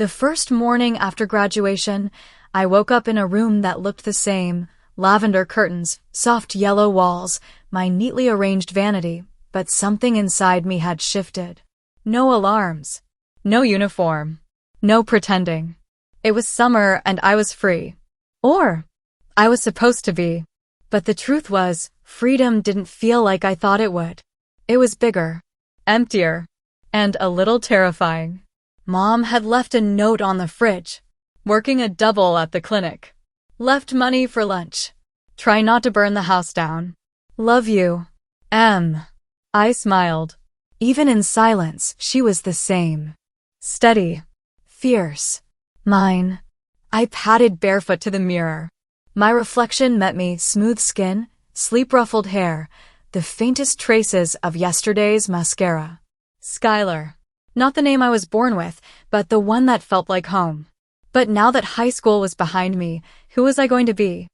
The first morning after graduation, I woke up in a room that looked the same: lavender curtains, soft yellow walls, my neatly arranged vanity, but something inside me had shifted. No alarms. No uniform. No pretending. It was summer and I was free. Or I was supposed to be. But the truth was, freedom didn't feel like I thought it would. It was bigger, emptier, and a little terrifying. Mom had left a note on the fridge. Working a double at the clinic. Left money for lunch. Try not to burn the house down. Love you, M. I smiled. Even in silence, she was the same. Steady. Fierce. Mine. I padded barefoot to the mirror. My reflection met me: smooth skin, sleep-ruffled hair, the faintest traces of yesterday's mascara. Skylar. Not the name I was born with, but the one that felt like home. But now that high school was behind me, who was I going to be?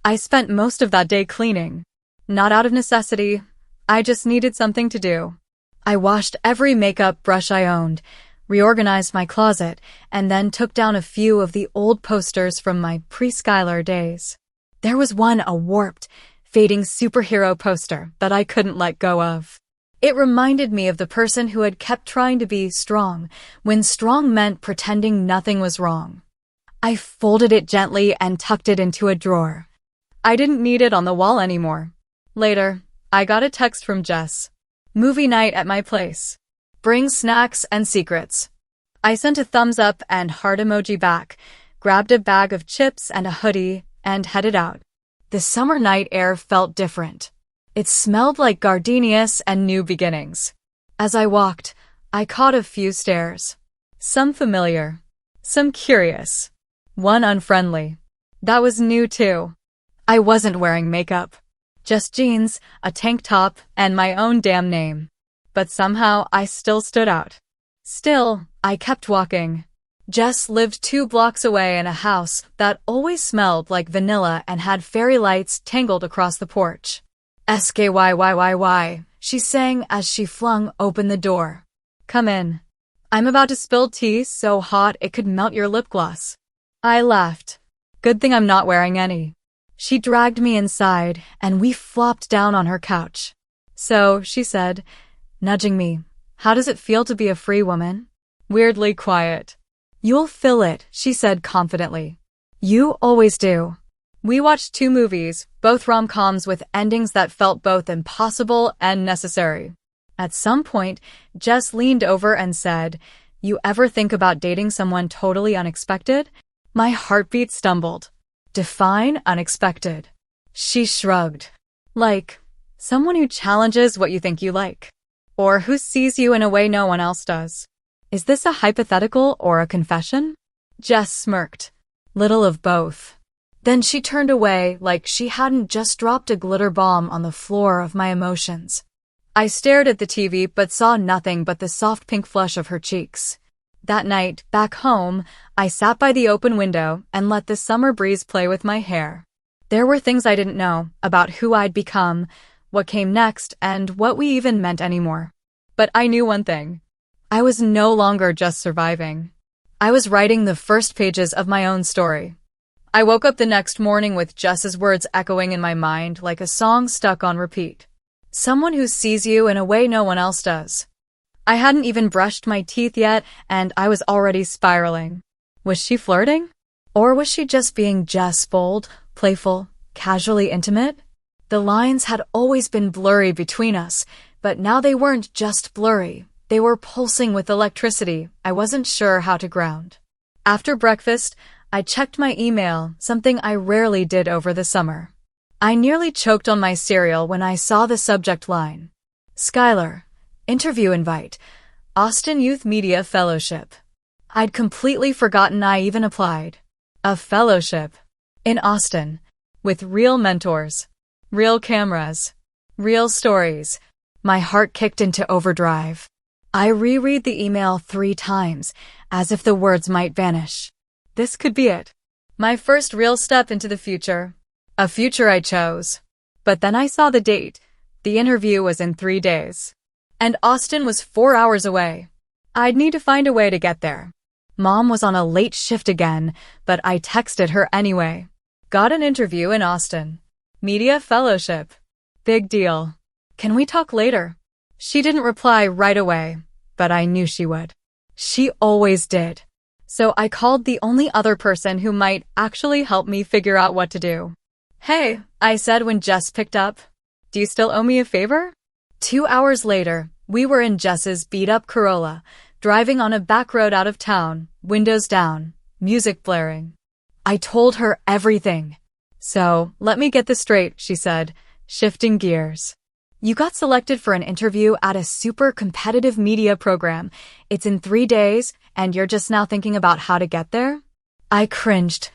I spent most of that day cleaning. Not out of necessity. I just needed something to do. I washed every makeup brush I owned, reorganized my closet, and then took down a few of the old posters from my pre-Skylar days. There was one, a warped, fading superhero poster that I couldn't let go of. It reminded me of the person who had kept trying to be strong, when strong meant pretending nothing was wrong. I folded it gently and tucked it into a drawer. I didn't need it on the wall anymore. Later, I got a text from Jess. Movie night at my place. Bring snacks and secrets. I sent a thumbs up and heart emoji back, grabbed a bag of chips and a hoodie, and headed out. The summer night air felt different. It smelled like gardenias and new beginnings. As I walked, I caught a few stares. Some familiar. Some curious. One unfriendly. That was new too. I wasn't wearing makeup. Just jeans, a tank top, and my own damn name. But somehow I still stood out. Still, I kept walking. Jess lived 2 blocks away in a house that always smelled like vanilla and had fairy lights tangled across the porch. SKYYYY, she sang as she flung open the door. Come in. I'm about to spill tea so hot it could melt your lip gloss. I laughed. Good thing I'm not wearing any. She dragged me inside, and we flopped down on her couch. So, she said, nudging me, how does it feel to be a free woman? Weirdly quiet. You'll feel it, she said confidently. You always do. We watched 2 movies, both rom-coms with endings that felt both impossible and necessary. At some point, Jess leaned over and said, You ever think about dating someone totally unexpected? My heartbeat stumbled. Define unexpected. She shrugged. Like, someone who challenges what you think you like. Or who sees you in a way no one else does. Is this a hypothetical or a confession? Jess smirked. Little of both. Then she turned away like she hadn't just dropped a glitter bomb on the floor of my emotions. I stared at the TV but saw nothing but the soft pink flush of her cheeks. That night, back home, I sat by the open window and let the summer breeze play with my hair. There were things I didn't know about who I'd become, what came next, and what we even meant anymore. But I knew one thing. I was no longer just surviving. I was writing the first pages of my own story. I woke up the next morning with Jess's words echoing in my mind like a song stuck on repeat. Someone who sees you in a way no one else does. I hadn't even brushed my teeth yet, and I was already spiraling. Was she flirting? Or was she just being Jess, bold, playful, casually intimate? The lines had always been blurry between us, but now they weren't just blurry. They were pulsing with electricity I wasn't sure how to ground. After breakfast, I checked my email, something I rarely did over the summer. I nearly choked on my cereal when I saw the subject line. Skylar. Interview invite. Austin Youth Media Fellowship. I'd completely forgotten I even applied. A fellowship. In Austin. With real mentors. Real cameras. Real stories. My heart kicked into overdrive. I reread the email 3 times, as if the words might vanish. This could be it. My first real step into the future. A future I chose. But then I saw the date. The interview was in 3 days. And Austin was 4 hours away. I'd need to find a way to get there. Mom was on a late shift again, but I texted her anyway. Got an interview in Austin. Media fellowship. Big deal. Can we talk later? She didn't reply right away, but I knew she would. She always did. So I called the only other person who might actually help me figure out what to do. Hey, I said when Jess picked up. Do you still owe me a favor? 2 hours later, we were in Jess's beat-up Corolla, driving on a back road out of town, windows down, music blaring. I told her everything. So, let me get this straight, she said, shifting gears. You got selected for an interview at a super competitive media program. It's in 3 days, and you're just now thinking about how to get there? I cringed.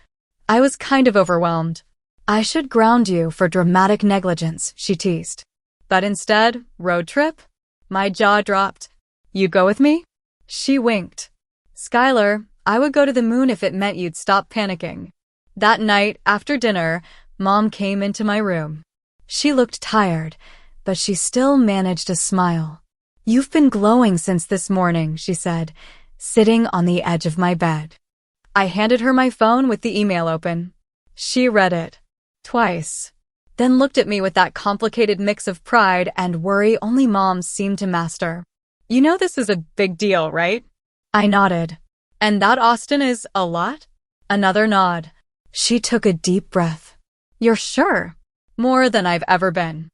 I was kind of overwhelmed. I should ground you for dramatic negligence, she teased. But instead, road trip? My jaw dropped. You go with me? She winked. Skylar, I would go to the moon if it meant you'd stop panicking. That night, after dinner, Mom came into my room. She looked tired, but she still managed a smile. You've been glowing since this morning, she said, sitting on the edge of my bed. I handed her my phone with the email open. She read it. Twice. Then looked at me with that complicated mix of pride and worry only moms seem to master. You know this is a big deal, right? I nodded. And that Austin is a lot? Another nod. She took a deep breath. You're sure? More than I've ever been.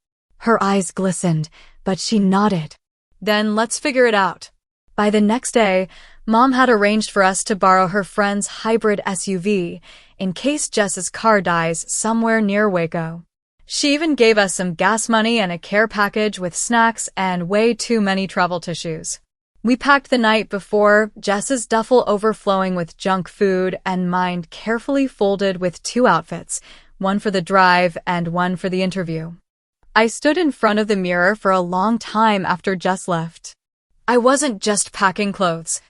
Her eyes glistened, but she nodded. Then let's figure it out. By the next day, Mom had arranged for us to borrow her friend's hybrid SUV in case Jess's car dies somewhere near Waco. She even gave us some gas money and a care package with snacks and way too many travel tissues. We packed the night before, Jess's duffel overflowing with junk food and mine carefully folded with 2 outfits, one for the drive and one for the interview. I stood in front of the mirror for a long time after Jess left. I wasn't just packing clothes.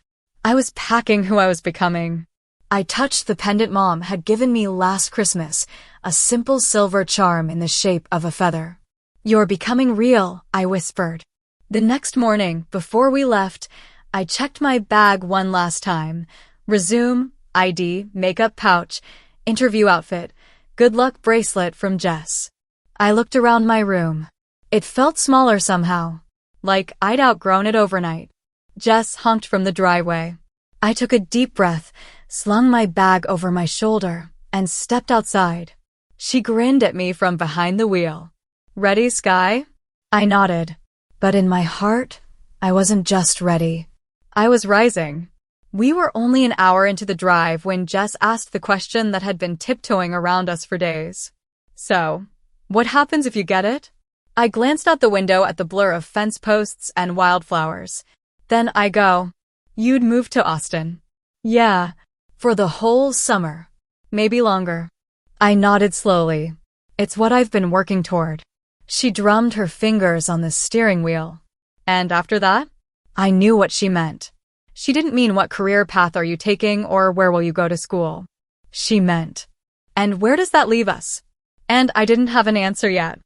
I was packing who I was becoming. I touched the pendant Mom had given me last Christmas, a simple silver charm in the shape of a feather. You're becoming real, I whispered. The next morning, before we left, I checked my bag one last time. Resume, ID, makeup pouch, interview outfit, good luck bracelet from Jess. I looked around my room. It felt smaller somehow, like I'd outgrown it overnight. Jess honked from the driveway. I took a deep breath, slung my bag over my shoulder, and stepped outside. She grinned at me from behind the wheel. Ready, Sky? I nodded. But in my heart, I wasn't just ready. I was rising. We were only an hour into the drive when Jess asked the question that had been tiptoeing around us for days. So, what happens if you get it? I glanced out the window at the blur of fence posts and wildflowers. Then I go, you'd move to Austin. Yeah, for the whole summer. Maybe longer. I nodded slowly. It's what I've been working toward. She drummed her fingers on the steering wheel. And after that? I knew what she meant. She didn't mean what career path are you taking or where will you go to school. She meant, and where does that leave us? And I didn't have an answer yet.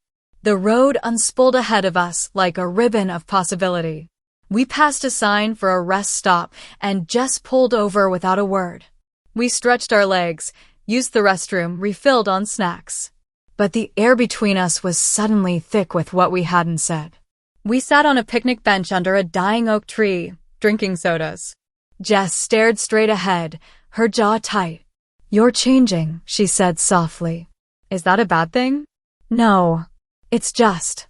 The road unspooled ahead of us like a ribbon of possibility. We passed a sign for a rest stop and Jess pulled over without a word. We stretched our legs, used the restroom, refilled on snacks. But the air between us was suddenly thick with what we hadn't said. We sat on a picnic bench under a dying oak tree, drinking sodas. Jess stared straight ahead, her jaw tight. You're changing, she said softly. Is that a bad thing? No, it's just.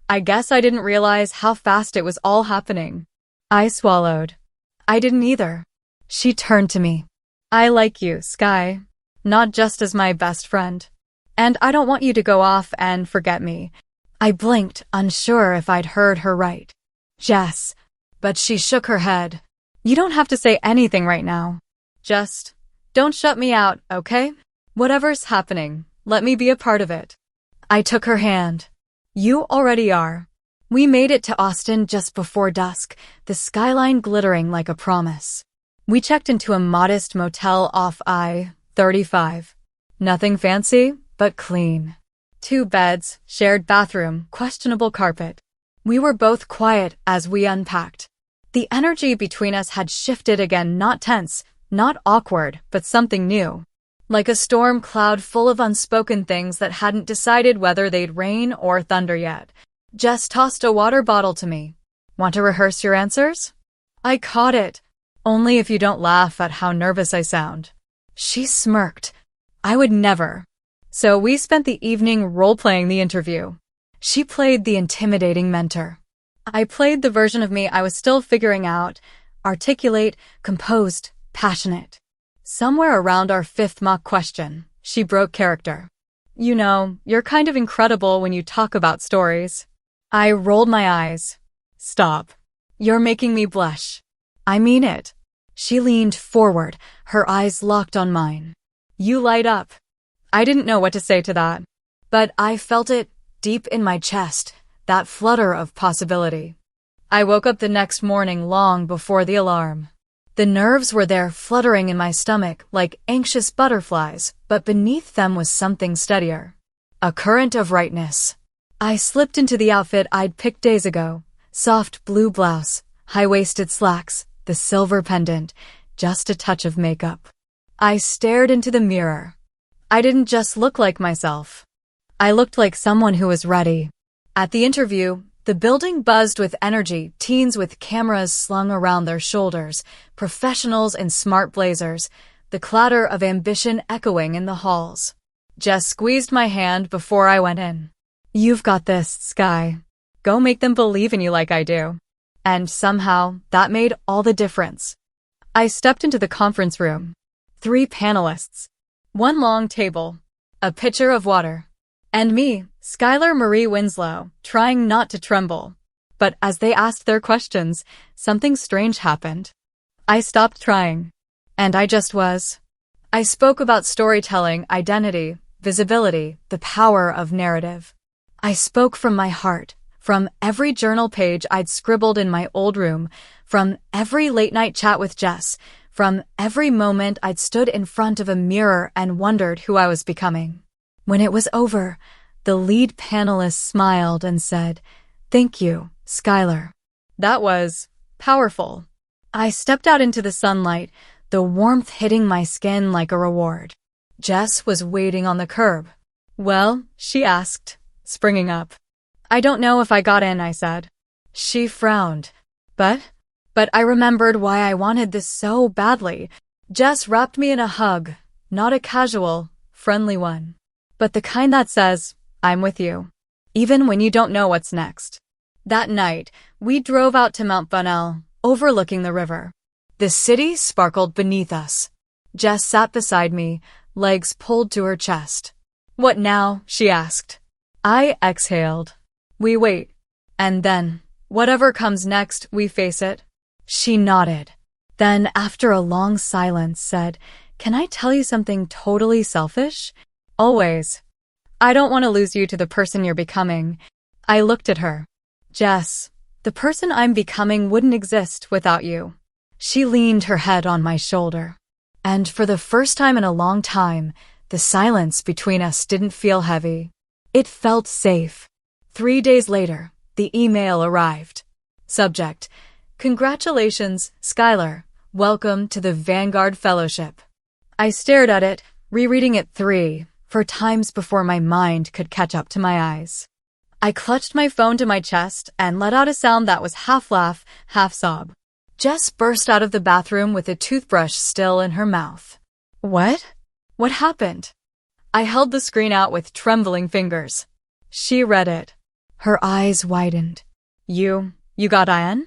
I guess I didn't realize how fast it was all happening. I swallowed. I didn't either. She turned to me. I like you, Sky. Not just as my best friend. And I don't want you to go off and forget me. I blinked, unsure if I'd heard her right. Jess. But she shook her head. You don't have to say anything right now. Just, don't shut me out, okay? Whatever's happening, let me be a part of it. I took her hand. You already are. We made it to Austin just before dusk, the skyline glittering like a promise. We checked into a modest motel off I-35. Nothing fancy, but clean. 2 beds, shared bathroom, questionable carpet. We were both quiet as we unpacked. The energy between us had shifted again, not tense, Not awkward, but something new. Like a storm cloud full of unspoken things that hadn't decided whether they'd rain or thunder yet. Jess tossed a water bottle to me. Want to rehearse your answers? I caught it. Only if you don't laugh at how nervous I sound. She smirked. I would never. So we spent the evening role-playing the interview. She played the intimidating mentor. I played the version of me I was still figuring out, articulate, composed, passionate. Somewhere around our fifth mock question, she broke character. You know, you're kind of incredible when you talk about stories. I rolled my eyes. Stop. You're making me blush. I mean it. She leaned forward, her eyes locked on mine. You light up. I didn't know what to say to that, but I felt it deep in my chest, that flutter of possibility. I woke up the next morning long before the alarm. The nerves were there fluttering in my stomach like anxious butterflies, but beneath them was something steadier. A current of rightness. I slipped into the outfit I'd picked days ago. Soft blue blouse, high-waisted slacks, the silver pendant, just a touch of makeup. I stared into the mirror. I didn't just look like myself. I looked like someone who was ready. At the interview, the building buzzed with energy, teens with cameras slung around their shoulders, professionals in smart blazers, the clatter of ambition echoing in the halls. Jess squeezed my hand before I went in. You've got this, Sky. Go make them believe in you like I do. And somehow, that made all the difference. I stepped into the conference room. 3 panelists. 1 long table. A pitcher of water. And me, Skylar Marie Winslow, trying not to tremble. But as they asked their questions, something strange happened. I stopped trying. And I just was. I spoke about storytelling, identity, visibility, the power of narrative. I spoke from my heart, from every journal page I'd scribbled in my old room, from every late-night chat with Jess, from every moment I'd stood in front of a mirror and wondered who I was becoming. When it was over, the lead panelist smiled and said, "Thank you, Skylar." That was powerful. I stepped out into the sunlight, the warmth hitting my skin like a reward. Jess was waiting on the curb. Well, she asked, springing up. I don't know if I got in, I said. She frowned. But I remembered why I wanted this so badly. Jess wrapped me in a hug, not a casual, friendly one, but the kind that says, I'm with you, even when you don't know what's next. That night, we drove out to Mount Bunnell, overlooking the river. The city sparkled beneath us. Jess sat beside me, legs pulled to her chest. What now? She asked. I exhaled. We wait. And then, whatever comes next, we face it. She nodded. Then, after a long silence, said, Can I tell you something totally selfish? Always. I don't want to lose you to the person you're becoming. I looked at her. Jess, the person I'm becoming wouldn't exist without you. She leaned her head on my shoulder. And for the first time in a long time, the silence between us didn't feel heavy. It felt safe. 3 days later, the email arrived. Subject: Congratulations, Skylar. Welcome to the Vanguard Fellowship. I stared at it, rereading it 4 times before my mind could catch up to my eyes. I clutched my phone to my chest and let out a sound that was half laugh, half sob. Jess burst out of the bathroom with a toothbrush still in her mouth. What? What happened? I held the screen out with trembling fingers. She read it. Her eyes widened. You got in?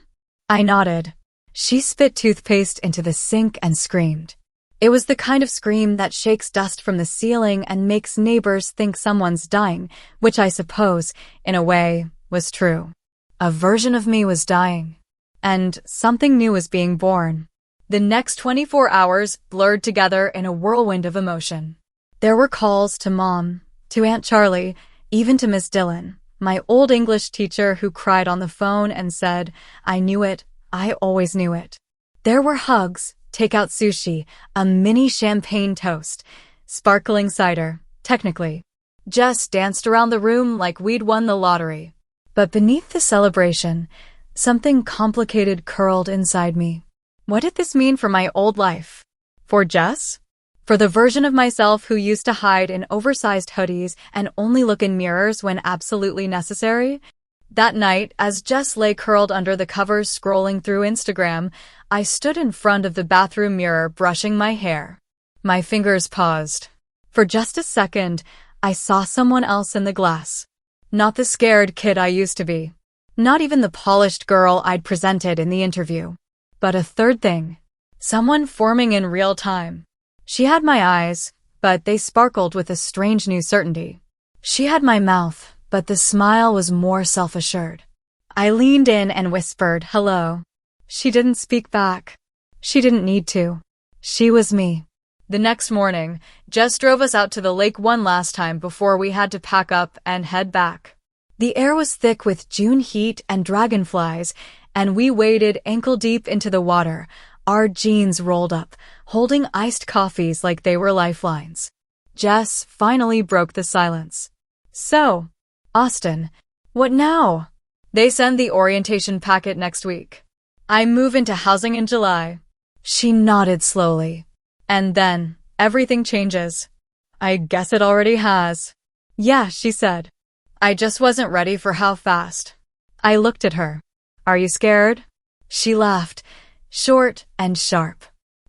I nodded. She spit toothpaste into the sink and screamed. It was the kind of scream that shakes dust from the ceiling and makes neighbors think someone's dying, which I suppose, in a way, was true. A version of me was dying. And something new was being born. The next 24 hours blurred together in a whirlwind of emotion. There were calls to Mom, to Aunt Charlie, even to Miss Dillon, my old English teacher who cried on the phone and said, I knew it, I always knew it. There were hugs, takeout sushi, a mini champagne toast, sparkling cider, technically. Jess danced around the room like we'd won the lottery. But beneath the celebration, something complicated curled inside me. What did this mean for my old life? For Jess? For the version of myself who used to hide in oversized hoodies and only look in mirrors when absolutely necessary? That night, as Jess lay curled under the covers scrolling through Instagram, I stood in front of the bathroom mirror brushing my hair. My fingers paused. For just a second, I saw someone else in the glass. Not the scared kid I used to be. Not even the polished girl I'd presented in the interview. But a third thing. Someone forming in real time. She had my eyes, but they sparkled with a strange new certainty. She had my mouth, but the smile was more self-assured. I leaned in and whispered, "Hello." She didn't speak back. She didn't need to. She was me. The next morning, Jess drove us out to the lake one last time before we had to pack up and head back. The air was thick with June heat and dragonflies, and we waded ankle-deep into the water, our jeans rolled up, holding iced coffees like they were lifelines. Jess finally broke the silence. "So, Austin, what now?" "They send the orientation packet next week. I move into housing in July." She nodded slowly. "And then, everything changes." "I guess it already has." "Yeah," she said. "I just wasn't ready for how fast." I looked at her. "Are you scared?" She laughed, short and sharp.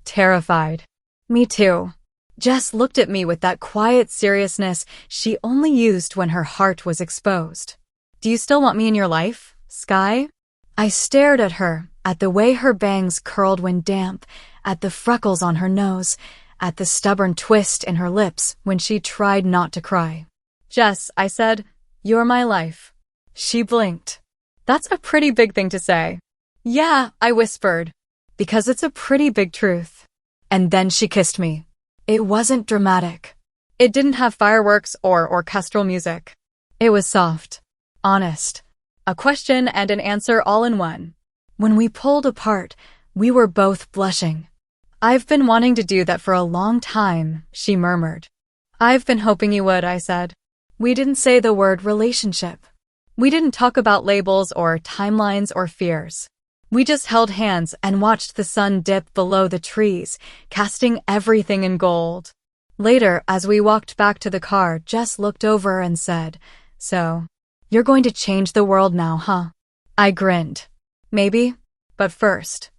"Terrified." "Me too." Jess looked at me with that quiet seriousness she only used when her heart was exposed. "Do you still want me in your life, Sky?" I stared at her, at the way her bangs curled when damp, at the freckles on her nose, at the stubborn twist in her lips when she tried not to cry. "Jess," I said, "you're my life." She blinked. "That's a pretty big thing to say." "Yeah," I whispered, "because it's a pretty big truth." And then she kissed me. It wasn't dramatic. It didn't have fireworks or orchestral music. It was soft, honest, a question and an answer all in one. When we pulled apart, we were both blushing. "I've been wanting to do that for a long time," she murmured. "I've been hoping you would," I said. We didn't say the word relationship. We didn't talk about labels or timelines or fears. We just held hands and watched the sun dip below the trees, casting everything in gold. Later, as we walked back to the car, Jess looked over and said, "So, you're going to change the world now, huh?" I grinned. "Maybe. But first,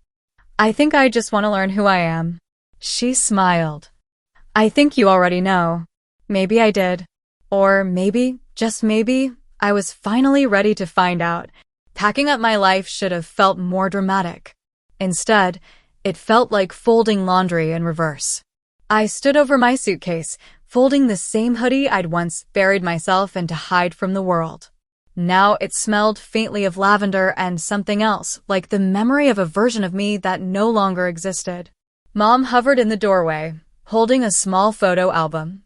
I think I just want to learn who I am." She smiled. "I think you already know." Maybe I did. Or maybe, just maybe, I was finally ready to find out. Packing up my life should have felt more dramatic. Instead, it felt like folding laundry in reverse. I stood over my suitcase, folding the same hoodie I'd once buried myself in to hide from the world. Now it smelled faintly of lavender and something else, like the memory of a version of me that no longer existed. Mom hovered in the doorway, holding a small photo album.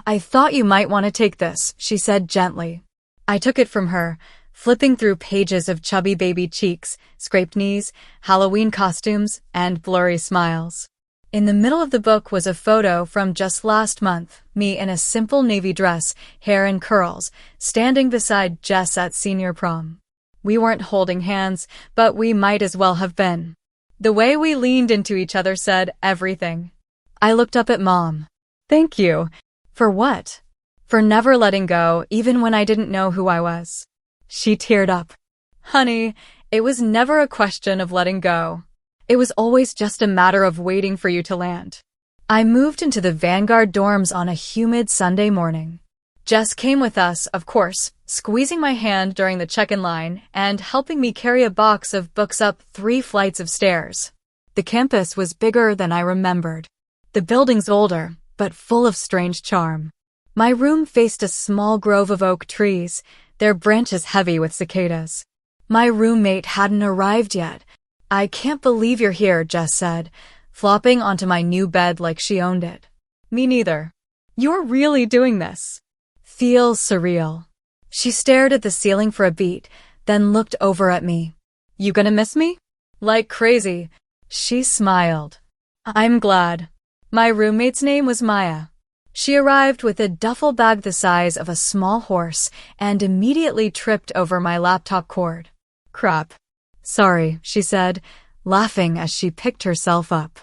"I thought you might want to take this," she said gently. I took it from her, flipping through pages of chubby baby cheeks, scraped knees, Halloween costumes, and blurry smiles. In the middle of the book was a photo from just last month, me in a simple navy dress, hair in curls, standing beside Jess at senior prom. We weren't holding hands, but we might as well have been. The way we leaned into each other said everything. I looked up at Mom. "Thank you." "For what?" "For never letting go, even when I didn't know who I was." She teared up. "Honey, it was never a question of letting go. It was always just a matter of waiting for you to land." I moved into the Vanguard dorms on a humid Sunday morning. Jess came with us, of course, squeezing my hand during the check-in line and helping me carry a box of books up 3 flights of stairs. The campus was bigger than I remembered. The buildings older, but full of strange charm. My room faced a small grove of oak trees, their branches heavy with cicadas. My roommate hadn't arrived yet. "I can't believe you're here," Jess said, flopping onto my new bed like she owned it. "Me neither." "You're really doing this." "Feels surreal." She stared at the ceiling for a beat, then looked over at me. "You gonna miss me?" "Like crazy." She smiled. "I'm glad." My roommate's name was Maya. She arrived with a duffel bag the size of a small horse and immediately tripped over my laptop cord. "Crap." "Sorry," she said, laughing as she picked herself up.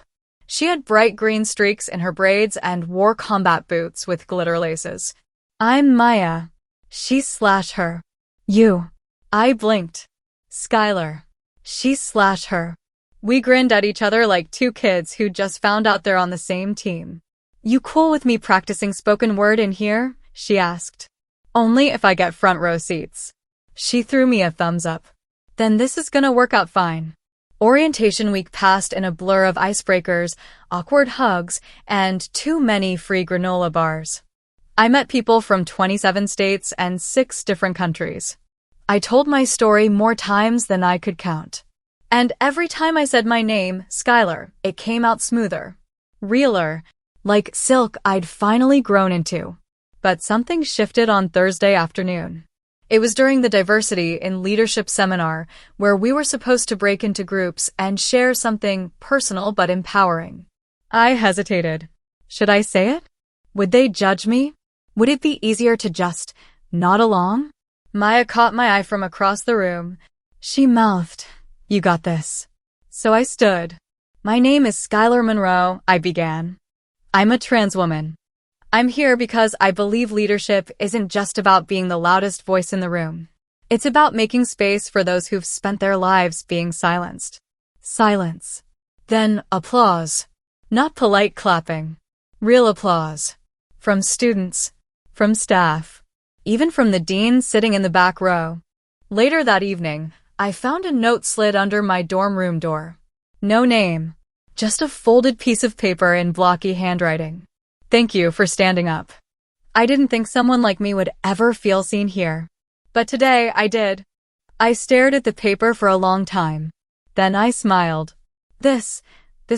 She had bright green streaks in her braids and wore combat boots with glitter laces. I'm Maya. She slashed her. You. I blinked. Skylar. She slashed her. We grinned at each other like two kids who just found out they're on the same team. You cool with me practicing spoken word in here? She asked. Only if I get front row seats. She threw me a thumbs up. Then this is gonna work out fine. Orientation week passed in a blur of icebreakers, awkward hugs, and too many free granola bars. I met people from 27 states and 6 different countries. I told my story more times than I could count. And every time I said my name, Skylar, it came out smoother. Realer, like silk I'd finally grown into. But something shifted on Thursday afternoon. It was during the Diversity in Leadership seminar where we were supposed to break into groups and share something personal but empowering. I hesitated. Should I say it? Would they judge me? Would it be easier to just nod along? Maya caught my eye from across the room. She mouthed, "You got this." So I stood. My name is Skylar Monroe, I began. I'm a trans woman. I'm here because I believe leadership isn't just about being the loudest voice in the room. It's about making space for those who've spent their lives being silenced. Silence. Then applause. Not polite clapping. Real applause. From students. From staff. Even from the dean sitting in the back row. Later that evening, I found a note slid under my dorm room door. No name. Just a folded piece of paper in blocky handwriting. Thank you for standing up. I didn't think someone like me would ever feel seen here. But today I did. I stared at the paper for a long time. Then I smiled. This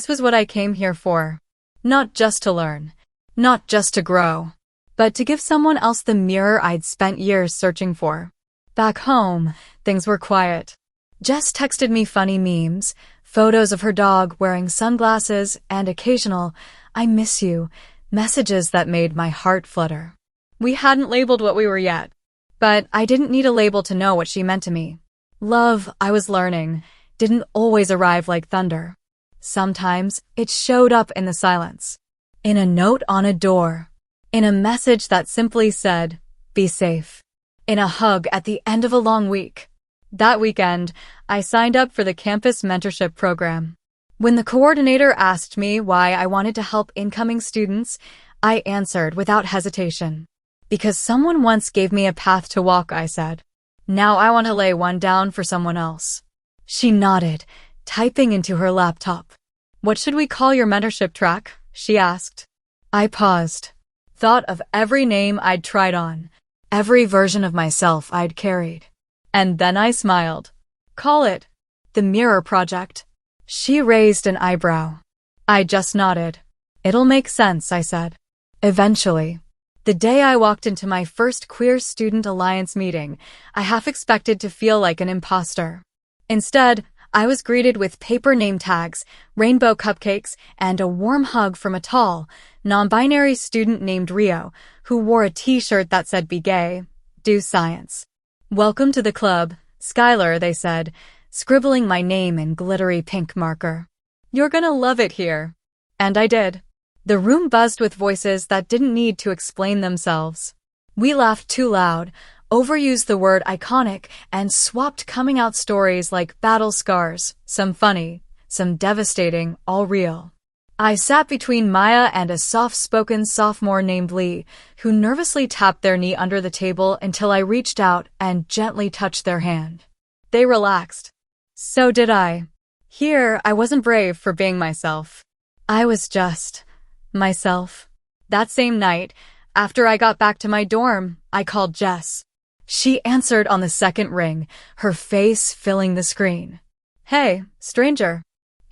was what I came here for. Not just to learn. Not just to grow. But to give someone else the mirror I'd spent years searching for. Back home, things were quiet. Jess texted me funny memes, photos of her dog wearing sunglasses, and occasional, "I miss you," messages that made my heart flutter. We hadn't labeled what we were yet, but I didn't need a label to know what she meant to me. Love, I was learning, didn't always arrive like thunder. Sometimes it showed up in the silence. In a note on a door. In a message that simply said, "Be safe." In a hug at the end of a long week. That weekend, I signed up for the campus mentorship program. When the coordinator asked me why I wanted to help incoming students, I answered without hesitation. Because someone once gave me a path to walk, I said. Now I want to lay one down for someone else. She nodded, typing into her laptop. What should we call your mentorship track? She asked. I paused. Thought of every name I'd tried on, every version of myself I'd carried. And then I smiled. Call it the Mirror Project. She raised an eyebrow. I just nodded. It'll make sense, I said. Eventually. The day I walked into my first Queer Student Alliance meeting, I half expected to feel like an imposter. Instead, I was greeted with paper name tags, rainbow cupcakes, and a warm hug from a tall, non-binary student named Rio, who wore a t-shirt that said "Be gay, do science." Welcome to the club, Skylar, they said, scribbling my name in glittery pink marker. You're gonna love it here. And I did. The room buzzed with voices that didn't need to explain themselves. We laughed too loud, overused the word iconic, and swapped coming out stories like battle scars, some funny, some devastating, all real. I sat between Maya and a soft-spoken sophomore named Lee, who nervously tapped their knee under the table until I reached out and gently touched their hand. They relaxed. So did I. Here, I wasn't brave for being myself. I was just myself. That same night, after I got back to my dorm, I called Jess. She answered on the second ring, her face filling the screen. Hey, stranger.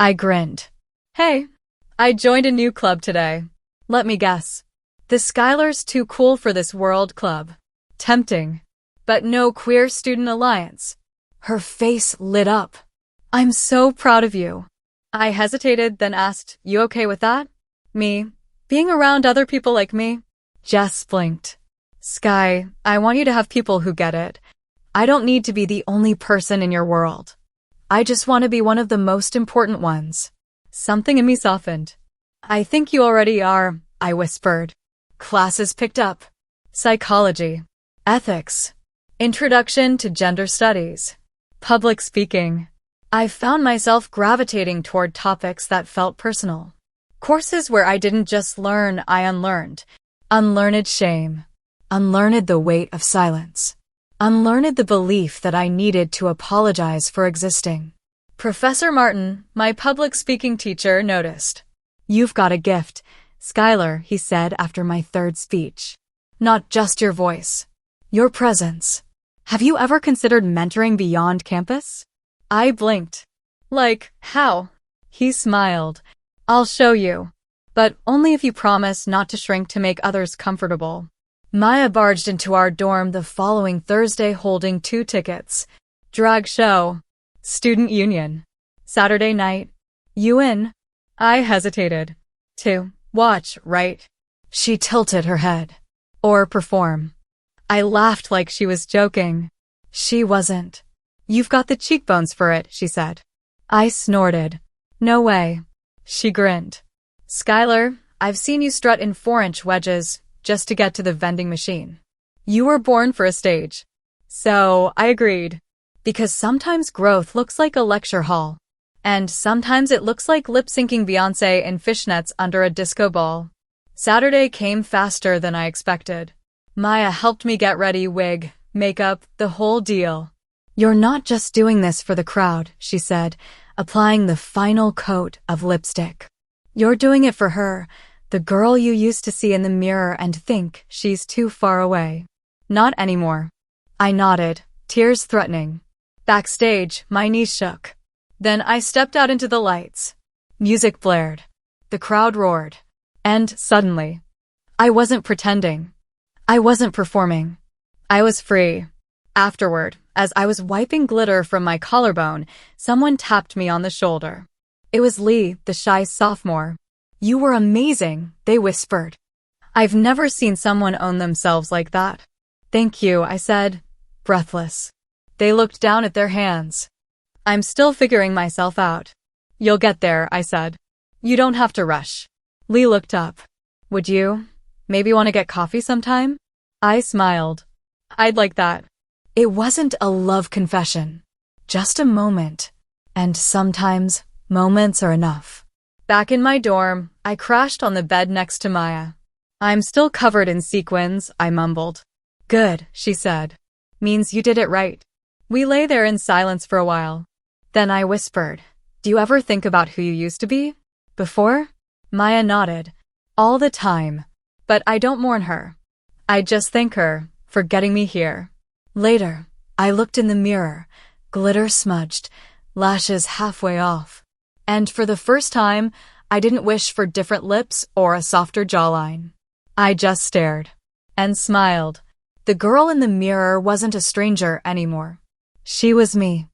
I grinned. Hey, I joined a new club today. Let me guess. The Skylar's Too Cool for This World Club. Tempting. But no Queer Student Alliance. Her face lit up. I'm so proud of you. I hesitated, then asked, You okay with that? Me? Being around other people like me? Jess blinked. Sky, I want you to have people who get it. I don't need to be the only person in your world. I just want to be one of the most important ones. Something in me softened. I think you already are, I whispered. Classes picked up. Psychology, ethics, introduction to gender studies, public speaking. I found myself gravitating toward topics that felt personal. Courses where I didn't just learn, I unlearned. Unlearned shame. Unlearned the weight of silence. Unlearned the belief that I needed to apologize for existing. Professor Martin, my public speaking teacher, noticed. You've got a gift, Skylar, he said after my third speech. Not just your voice. Your presence. Have you ever considered mentoring beyond campus? I blinked. Like, how? He smiled. I'll show you. But only if you promise not to shrink to make others comfortable. Maya barged into our dorm the following Thursday holding 2 tickets. Drag show. Student union. Saturday night. You in? I hesitated. To watch, right? She tilted her head. Or perform. I laughed like she was joking. She wasn't. You've got the cheekbones for it, she said. I snorted. No way. She grinned. Skylar, I've seen you strut in 4-inch wedges just to get to the vending machine. You were born for a stage. So I agreed. Because sometimes growth looks like a lecture hall. And sometimes it looks like lip-syncing Beyoncé in fishnets under a disco ball. Saturday came faster than I expected. Maya helped me get ready, wig, makeup, the whole deal. You're not just doing this for the crowd, she said, applying the final coat of lipstick. You're doing it for her, the girl you used to see in the mirror and think she's too far away. Not anymore. I nodded, tears threatening. Backstage, my knees shook. Then I stepped out into the lights. Music blared. The crowd roared. And suddenly, I wasn't pretending. I wasn't performing. I was free. Afterward, as I was wiping glitter from my collarbone, someone tapped me on the shoulder. It was Lee, the shy sophomore. You were amazing, they whispered. I've never seen someone own themselves like that. Thank you, I said, breathless. They looked down at their hands. I'm still figuring myself out. You'll get there, I said. You don't have to rush. Lee looked up. Would you maybe want to get coffee sometime? I smiled. I'd like that. It wasn't a love confession. Just a moment. And sometimes, moments are enough. Back in my dorm, I crashed on the bed next to Maya. I'm still covered in sequins, I mumbled. Good, she said. Means you did it right. We lay there in silence for a while. Then I whispered, do you ever think about who you used to be? Before? Maya nodded. All the time. But I don't mourn her. I just thank her for getting me here. Later, I looked in the mirror, glitter smudged, lashes halfway off. And for the first time, I didn't wish for different lips or a softer jawline. I just stared. And smiled. The girl in the mirror wasn't a stranger anymore. She was me.